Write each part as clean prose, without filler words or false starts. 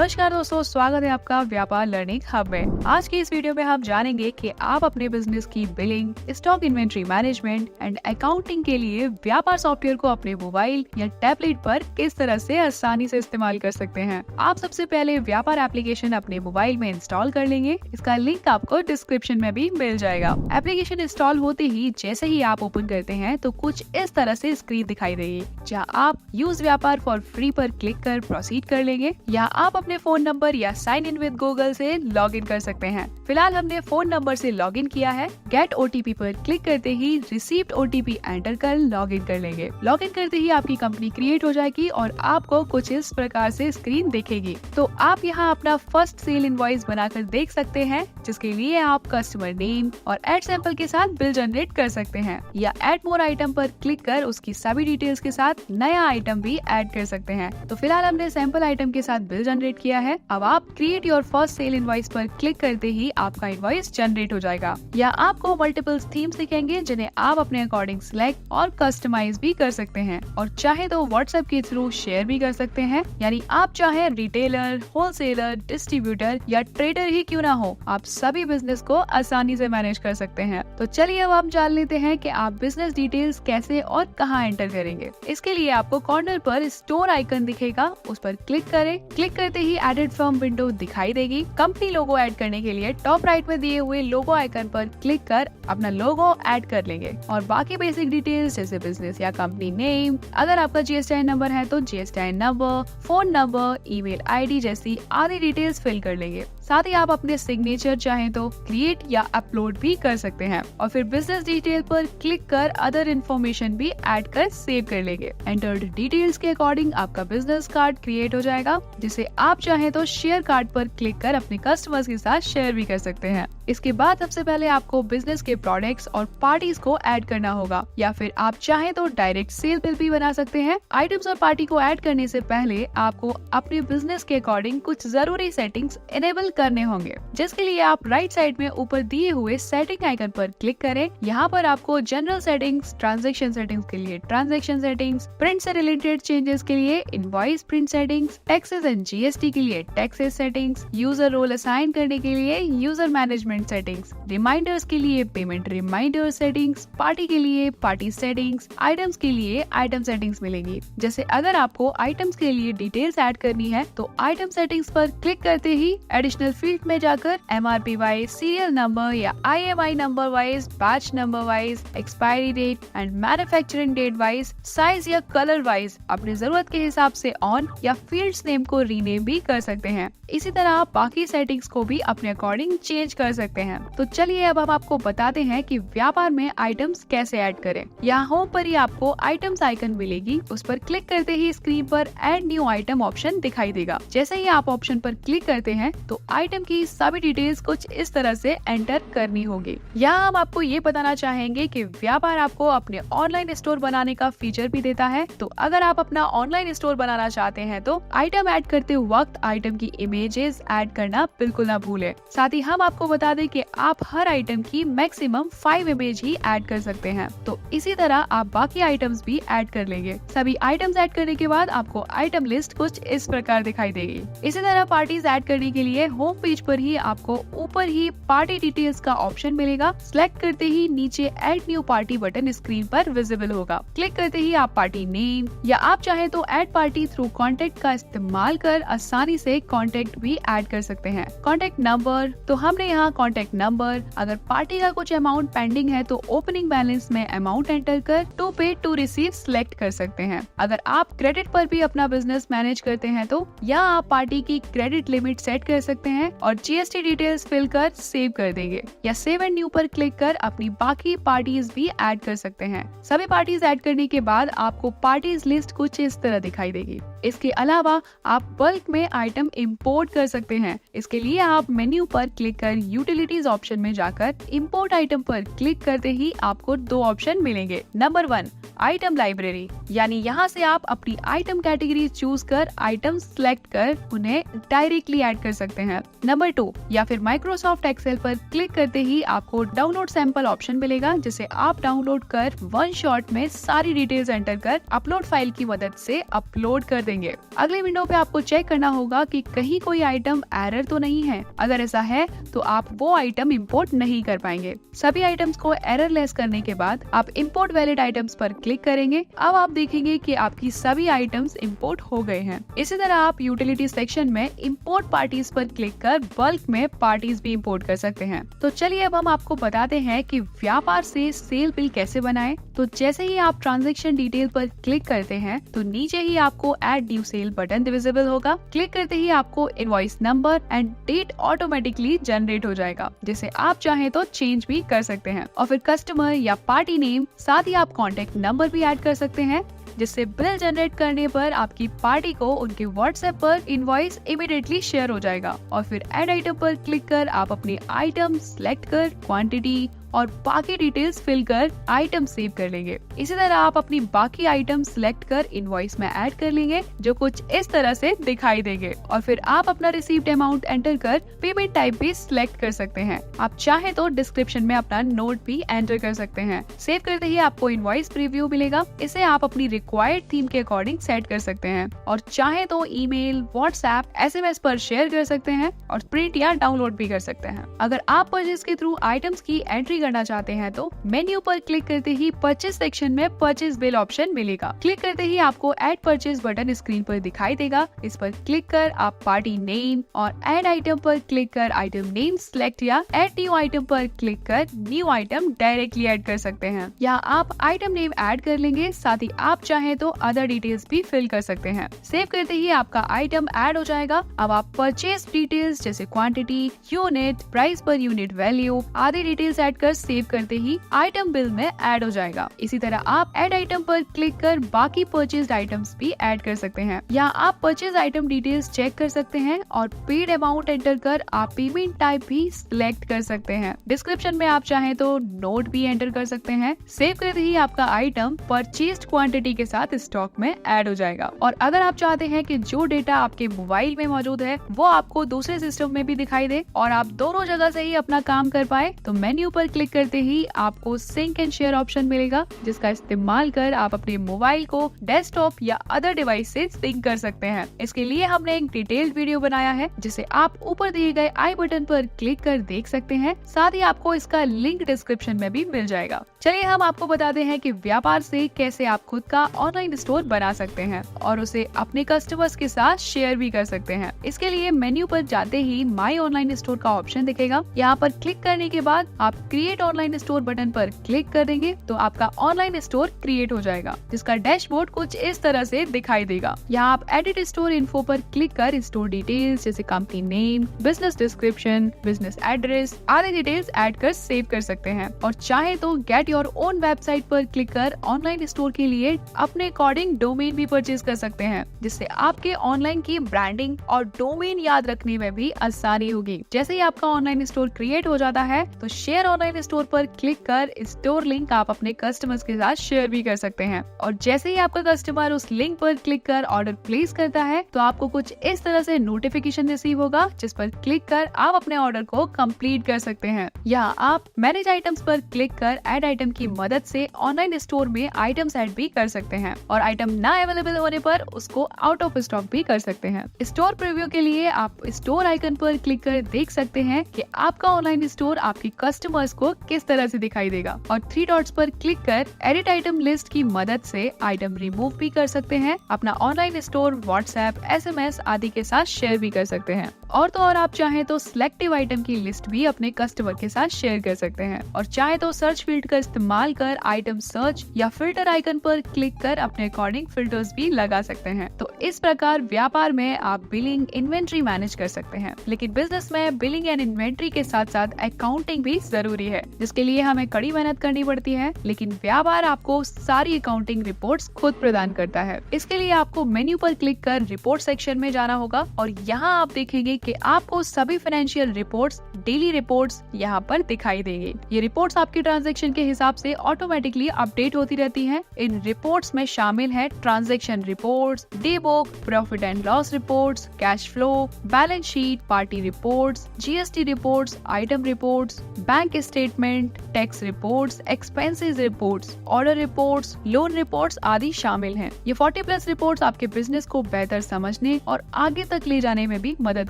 नमस्कार दोस्तों, स्वागत है आपका व्यापार लर्निंग हब में। आज की इस वीडियो में हम जानेंगे कि आप अपने बिजनेस की billing, stock inventory management and accounting के लिए व्यापार सॉफ्टवेयर को अपने मोबाइल या टैबलेट पर किस तरह से आसानी से इस्तेमाल कर सकते हैं। आप सबसे पहले व्यापार एप्लीकेशन अपने मोबाइल में इंस्टॉल कर लेंगे। इसका लिंक आपको डिस्क्रिप्शन में भी मिल जाएगा। एप्लीकेशन इंस्टॉल होते ही जैसे ही आप ओपन करते हैं तो कुछ इस तरह से स्क्रीन दिखाई देगी, जहाँ आप यूज व्यापार फॉर फ्री पर क्लिक कर प्रोसीड कर लेंगे या आप अपने फोन नंबर या साइन इन विद गूगल से लॉग इन कर सकते हैं। फिलहाल हमने फोन नंबर से लॉग इन किया है। गेट ओटीपी पर क्लिक करते ही रिसीव्ड ओटीपी एंटर कर लॉग इन कर लेंगे। लॉग इन करते ही आपकी कंपनी क्रिएट हो जाएगी और आपको कुछ इस प्रकार से स्क्रीन दिखेगी। तो आप यहाँ अपना फर्स्ट सेल इनवॉइस बनाकर देख सकते हैं, जिसके लिए आप कस्टमर नेम और एड सैंपल के साथ बिल जनरेट कर सकते हैं या एड मोर आइटम पर क्लिक कर उसकी सभी डिटेल्स के साथ नया आइटम भी ऐड कर सकते हैं। तो फिलहाल हमने सैंपल आइटम के साथ बिल जनरेट किया है। अब आप create your first sale invoice पर क्लिक करते ही आपका इनवॉइस जनरेट हो जाएगा। या आपको मल्टीपल थीम्स दिखेंगे जिन्हें आप अपने अकॉर्डिंग सिलेक्ट और कस्टमाइज भी कर सकते हैं और चाहे तो व्हाट्सएप के थ्रू शेयर भी कर सकते हैं। यानी आप चाहे रिटेलर, होलसेलर, डिस्ट्रीब्यूटर या ट्रेडर ही क्यों ना हो, आप सभी बिजनेस को आसानी से मैनेज कर सकते हैं। तो चलिए अब हम जान लेते हैं कि आप बिजनेस डिटेल्स कैसे और कहां एंटर करेंगे। इसके लिए आपको कॉर्नर पर स्टोर आइकन दिखेगा, उस पर क्लिक करें। क्लिक करते ही एडेड फर्म विंडो दिखाई देगी। कंपनी लोगो ऐड करने के लिए टॉप राइट में दिए हुए लोगो आइकन पर क्लिक कर अपना लोगो ऐड कर लेंगे और बाकी बेसिक डिटेल्स जैसे बिजनेस या कंपनी नेम, अगर आपका जीएसटीआईएन नंबर है तो GSTIN number, phone number, email ID जैसी आदि डिटेल्स फिल कर लेंगे। साथ ही आप अपने सिग्नेचर चाहें तो क्रिएट या अपलोड भी कर सकते हैं और फिर बिजनेस डिटेल पर क्लिक कर अदर इन्फॉर्मेशन भी ऐड कर सेव कर लेंगे। एंटर्ड डिटेल्स के अकॉर्डिंग आपका बिजनेस कार्ड क्रिएट हो जाएगा, जिसे आप चाहें तो शेयर कार्ड पर क्लिक कर अपने कस्टमर्स के साथ शेयर भी कर सकते हैं। इसके बाद सबसे पहले आपको बिजनेस के प्रोडक्ट्स और पार्टीज को ऐड करना होगा या फिर आप चाहें तो डायरेक्ट सेल बिल भी बना सकते हैं। आइटम्स और पार्टी को ऐड करने से पहले आपको अपने बिजनेस के अकॉर्डिंग कुछ जरूरी सेटिंग्स इनेबल करने होंगे, जिसके लिए आप राइट साइड में ऊपर दिए हुए सेटिंग आइकन पर क्लिक करें। यहाँ पर आपको जनरल सेटिंग्स, ट्रांजैक्शन सेटिंग्स के लिए ट्रांजैक्शन सेटिंग्स, प्रिंट से रिलेटेड चेंजेस के लिए invoice print settings, taxes and GST के लिए taxes settings, user role assign करने के लिए यूजर मैनेजमेंट सेटिंग्स, रिमाइंडर्स के लिए पेमेंट रिमाइंडर सेटिंग्स, पार्टी के लिए पार्टी सेटिंग्स, आइटम्स के लिए आइटम सेटिंग्स मिलेंगी। जैसे अगर आपको आइटम्स के लिए डिटेल्स ऐड करनी है तो आइटम सेटिंग्स पर क्लिक करते ही एडिशनल फील्ड में जाकर एमआरपी वाइज, सीरियल नंबर या IMEI number wise, batch number wise, expiry date and manufacturing date wise, size या कलर वाइज अपनी जरूरत के हिसाब से ऑन या फील्ड्स नेम को रीनेम भी कर सकते हैं। इसी तरह आप बाकी सेटिंग्स को भी अपने अकॉर्डिंग चेंज कर सकते हैं। तो चलिए अब हम आपको बताते हैं कि व्यापार में आइटम्स कैसे ऐड करें। यहाँ होम पर ही आपको आइटम्स आइकन मिलेगी, उस पर क्लिक करते ही स्क्रीन पर ऐड न्यू आइटम ऑप्शन दिखाई देगा। जैसे ही आप ऑप्शन पर क्लिक करते हैं तो आइटम की सभी डिटेल्स कुछ इस तरह से एंटर करनी होगी। यहाँ हम आपको ये बताना चाहेंगे कि व्यापार आपको अपने ऑनलाइन स्टोर बनाने का फीचर भी देता है। तो अगर आप अपना ऑनलाइन स्टोर बनाना चाहते हैं तो आइटम ऐड करते वक्त आइटम की इमेजेस ऐड करना बिल्कुल ना भूलें। साथ ही हम आपको बता दें कि आप हर आइटम की मैक्सिमम 5 इमेज ही ऐड कर सकते हैं। तो इसी तरह आप बाकी आइटम्स भी ऐड कर लेंगे। सभी आइटम्स ऐड करने के बाद आपको आइटम लिस्ट कुछ इस प्रकार दिखाई देगी। इसी तरह पार्टीज ऐड करने के लिए होम पेज पर ही आपको ऊपर ही पार्टी डिटेल्स का ऑप्शन मिलेगा। सिलेक्ट करते ही नीचे add new party button screen पर विजिबल होगा। क्लिक करते ही आप पार्टी नेम या आप चाहे तो ऐड पार्टी थ्रू कॉन्टेक्ट का इस्तेमाल कर आसानी से कॉन्टेक्ट भी ऐड कर सकते हैं। कॉन्टेक्ट नंबर, तो हमने यहाँ कॉन्टेक्ट नंबर, अगर पार्टी का कुछ अमाउंट पेंडिंग है तो ओपनिंग बैलेंस में अमाउंट एंटर कर टू पे टू रिसीव सिलेक्ट कर सकते हैं। अगर आप क्रेडिट पर भी अपना बिजनेस मैनेज करते हैं तो यहाँ आप पार्टी की क्रेडिट लिमिट सेट कर सकते हैं और जीएसटी डिटेल्स फिल कर सेव कर देंगे या सेव एंड न्यू पर क्लिक कर अपनी बाकी पार्टीज भी ऐड कर सकते हैं। सभी पार्टीज ऐड करने के बाद आपको पार्टीज लिस्ट कुछ इस तरह दिखाई देगी। इसके अलावा आप बल्क में आइटम इंपोर्ट कर सकते हैं। इसके लिए आप मेन्यू पर क्लिक कर यूटिलिटीज ऑप्शन में जाकर इंपोर्ट आइटम पर क्लिक करते ही आपको 2 ऑप्शन मिलेंगे। नंबर 1 आइटम लाइब्रेरी, यानी यहाँ से आप अपनी आइटम कैटेगरी चूज कर आइटम सिलेक्ट कर उन्हें डायरेक्टली ऐड कर सकते हैं। नंबर 2 या फिर माइक्रोसॉफ्ट एक्सेल पर क्लिक करते ही आपको डाउनलोड सैंपल ऑप्शन मिलेगा, जिसे आप डाउनलोड कर वन शॉट में सारी डिटेल्स एंटर कर अपलोड फाइल की मदद से अपलोड कर देंगे। अगले विंडो पे आपको चेक करना होगा कि कहीं कोई आइटम एरर तो नहीं है। अगर ऐसा है तो आप वो आइटम इंपोर्ट नहीं कर पाएंगे। सभी आइटम्स को एररलेस करने के बाद आप इंपोर्ट वैलिड आइटम्स पर क्लिक करेंगे। अब आप देखेंगे कि आपकी सभी आइटम्स इंपोर्ट हो गए हैं। इसी तरह आप यूटिलिटी सेक्शन में इंपोर्ट पार्टीज पर क्लिक कर बल्क में पार्टीज भी इंपोर्ट कर सकते हैं। तो चलिए अब हम आपको बताते हैं कि व्यापार से सेल बिल कैसे बनाएं। तो जैसे ही आप ट्रांजैक्शन डिटेल पर क्लिक करते हैं तो नीचे ही आपको add new sale button visible होगा। क्लिक करते ही आपको invoice number and date automatically generate हो जाएगा, जिसे आप चाहें तो चेंज भी कर सकते हैं। और फिर कस्टमर या पार्टी नेम, साथ ही आप कॉन्टेक्ट नंबर भी ऐड कर सकते हैं, जिससे बिल जनरेट करने पर आपकी पार्टी को उनके व्हाट्सएप पर इनवॉइस इमीडिएटली शेयर हो जाएगा। और फिर ऐड आइटम पर क्लिक कर आप अपनी आइटम सिलेक्ट कर क्वांटिटी और बाकी डिटेल्स फिल कर आइटम सेव कर लेंगे। इसी तरह आप अपनी बाकी आइटम सिलेक्ट कर इनवॉइस में ऐड कर लेंगे, जो कुछ इस तरह से दिखाई देंगे। और फिर आप अपना रिसीव्ड अमाउंट एंटर कर पेमेंट टाइप भी सिलेक्ट कर सकते हैं। आप चाहे तो डिस्क्रिप्शन में अपना नोट भी एंटर कर सकते हैं। सेव करते ही आपको इनवॉइस प्रीव्यू मिलेगा। इसे आप अपनी रिक्वायर्ड थीम के अकॉर्डिंग सेट कर सकते हैं और चाहे तो ईमेल, व्हाट्सएप, SMS पर शेयर कर सकते हैं और प्रिंट या डाउनलोड भी कर सकते हैं। अगर आप परचेज के थ्रू आइटम्स की एंट्री करना चाहते हैं तो मेन्यू पर क्लिक करते ही परचेज सेक्शन में परचेज बिल ऑप्शन मिलेगा। क्लिक करते ही आपको ऐड परचेज बटन स्क्रीन पर दिखाई देगा। इस पर क्लिक कर आप पार्टी नेम और ऐड आइटम पर क्लिक कर आइटम नेम सिलेक्ट या ऐड न्यू आइटम पर क्लिक कर न्यू आइटम डायरेक्टली ऐड कर सकते हैं। या आप आइटम नेम ऐड कर लेंगे, साथ ही आप चाहे तो अदर डिटेल्स भी फिल कर सकते हैं। सेव करते ही आपका आइटम ऐड हो जाएगा। अब आप परचेज डिटेल्स जैसे quantity, unit, price per unit value आदि डिटेल्स ऐड कर सेव करते ही आइटम बिल में ऐड हो जाएगा। इसी तरह आप ऐड आइटम पर क्लिक कर बाकी परचेज्ड आइटम्स भी ऐड कर सकते हैं। या आप परचेज आइटम डिटेल्स चेक कर सकते हैं और पेड अमाउंट एंटर कर आप पेमेंट टाइप भी सिलेक्ट कर सकते हैं। डिस्क्रिप्शन में आप चाहें तो नोट भी एंटर कर सकते हैं। सेव करते ही आपका आइटम परचेज्ड क्वांटिटी के साथ स्टॉक में ऐड हो जाएगा। और अगर आप चाहते हैं कि जो डेटा आपके मोबाइल में मौजूद है वो आपको दूसरे सिस्टम में भी दिखाई दे और आप दोनों जगह से ही अपना काम कर पाए, तो मेन्यू पर क्लिक करते ही आपको सिंक एंड शेयर ऑप्शन मिलेगा, जिसका इस्तेमाल कर आप अपने मोबाइल को डेस्कटॉप या अदर डिवाइस से सिंक कर सकते हैं। इसके लिए हमने एक डिटेल्ड वीडियो बनाया है, जिसे आप ऊपर दिए गए आई बटन पर क्लिक कर देख सकते हैं। साथ ही आपको इसका लिंक डिस्क्रिप्शन में भी मिल जाएगा। चलिए हम आपको बताते हैं कि व्यापार से कैसे आप खुद का ऑनलाइन स्टोर बना सकते हैं और उसे अपने कस्टमर्स के साथ शेयर भी कर सकते हैं। इसके लिए मेन्यू पर जाते ही माई ऑनलाइन स्टोर का ऑप्शन दिखेगा। यहाँ पर क्लिक करने के बाद आप क्रिएट ऑनलाइन स्टोर बटन पर क्लिक कर देंगे तो आपका ऑनलाइन स्टोर क्रिएट हो जाएगा, जिसका डैशबोर्ड कुछ इस तरह से दिखाई देगा। यहाँ आप एडिट स्टोर इन्फो पर क्लिक कर स्टोर डिटेल्स जैसे company name, business description, business address आदि डिटेल्स ऐड कर सेव कर सकते हैं। और चाहे तो गेट योर ओन वेबसाइट पर क्लिक कर ऑनलाइन स्टोर के लिए अपने अकॉर्डिंग डोमेन भी परचेज कर सकते हैं, जिससे आपके ऑनलाइन की ब्रांडिंग और डोमेन याद रखने में भी आसानी होगी। जैसे ही आपका ऑनलाइन स्टोर क्रिएट हो जाता है तो शेयर ऑनलाइन स्टोर पर क्लिक कर स्टोर लिंक आप अपने कस्टमर्स के साथ शेयर भी कर सकते हैं। और जैसे ही आपका कस्टमर उस लिंक पर क्लिक कर ऑर्डर प्लेस करता है तो आपको कुछ इस तरह से नोटिफिकेशन रिसीव होगा, जिस पर क्लिक कर आप अपने ऑर्डर को कंप्लीट कर सकते हैं। या आप मैनेज आइटम्स पर क्लिक कर ऐड आइटम की मदद से ऑनलाइन स्टोर में आइटम्स ऐड भी कर सकते हैं और आइटम ना अवेलेबल होने पर उसको आउट ऑफ स्टॉक भी कर सकते हैं। स्टोर प्रीव्यू के लिए आप स्टोर आइकन पर क्लिक कर देख सकते हैं कि आपका ऑनलाइन स्टोर आपके कस्टमर्स को किस तरह से दिखाई देगा। और 3 डॉट्स पर क्लिक कर एडिट आइटम लिस्ट की मदद से आइटम रिमूव भी कर सकते हैं। अपना ऑनलाइन स्टोर व्हाट्सएप, SMS आदि के साथ शेयर भी कर सकते हैं। और तो और आप चाहें तो सिलेक्टिव आइटम की लिस्ट भी अपने कस्टमर के साथ शेयर कर सकते हैं। और चाहे तो सर्च फील्ड का इस्तेमाल कर आइटम सर्च या फिल्टर आइकन पर क्लिक कर अपने अकॉर्डिंग फिल्टर्स भी लगा सकते हैं। तो इस प्रकार व्यापार में आप बिलिंग, इन्वेंट्री मैनेज कर सकते हैं। लेकिन बिजनेस में बिलिंग एंड इन्वेंट्री के साथ साथ अकाउंटिंग भी जरूरी है, जिसके लिए हमें कड़ी मेहनत करनी पड़ती है। लेकिन व्यापार आपको सारी अकाउंटिंग रिपोर्ट्स खुद प्रदान करता है। इसके लिए आपको मेन्यू पर क्लिक कर रिपोर्ट सेक्शन में जाना होगा और यहाँ आप देखेंगे कि आपको सभी फाइनेंशियल रिपोर्ट्स, डेली रिपोर्ट्स यहाँ पर दिखाई देंगे। ये रिपोर्ट्स आपके ट्रांजैक्शन के हिसाब से ऑटोमेटिकली अपडेट होती रहती हैं। इन रिपोर्ट्स में शामिल है transaction reports, day book, profit and loss reports, cash flow, balance sheet, party reports, GST reports, item reports, bank statement, tax reports, expenses reports, order reports, loan reports आदि शामिल हैं। ये 40+ रिपोर्ट्स आपके बिजनेस को बेहतर समझने और आगे तक ले जाने में भी मदद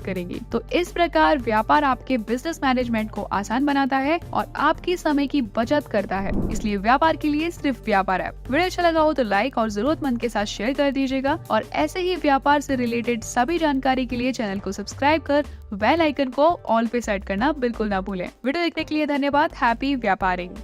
करेंगी। तो इस प्रकार व्यापार आपके बिजनेस मैनेजमेंट को आसान बनाता है और आपकी समय की बचत करता है। इसलिए व्यापार के लिए सिर्फ व्यापार ऐप। वीडियो अच्छा लगा हो तो लाइक और जरूरतमंद के साथ शेयर कर दीजिएगा और ऐसे ही व्यापार से रिलेटेड सभी जानकारी के लिए चैनल को सब्सक्राइब कर बेल आइकन को ऑल पे सेट करना बिल्कुल ना भूलें। वीडियो देखने के लिए धन्यवाद। हैप्पी व्यापारिंग।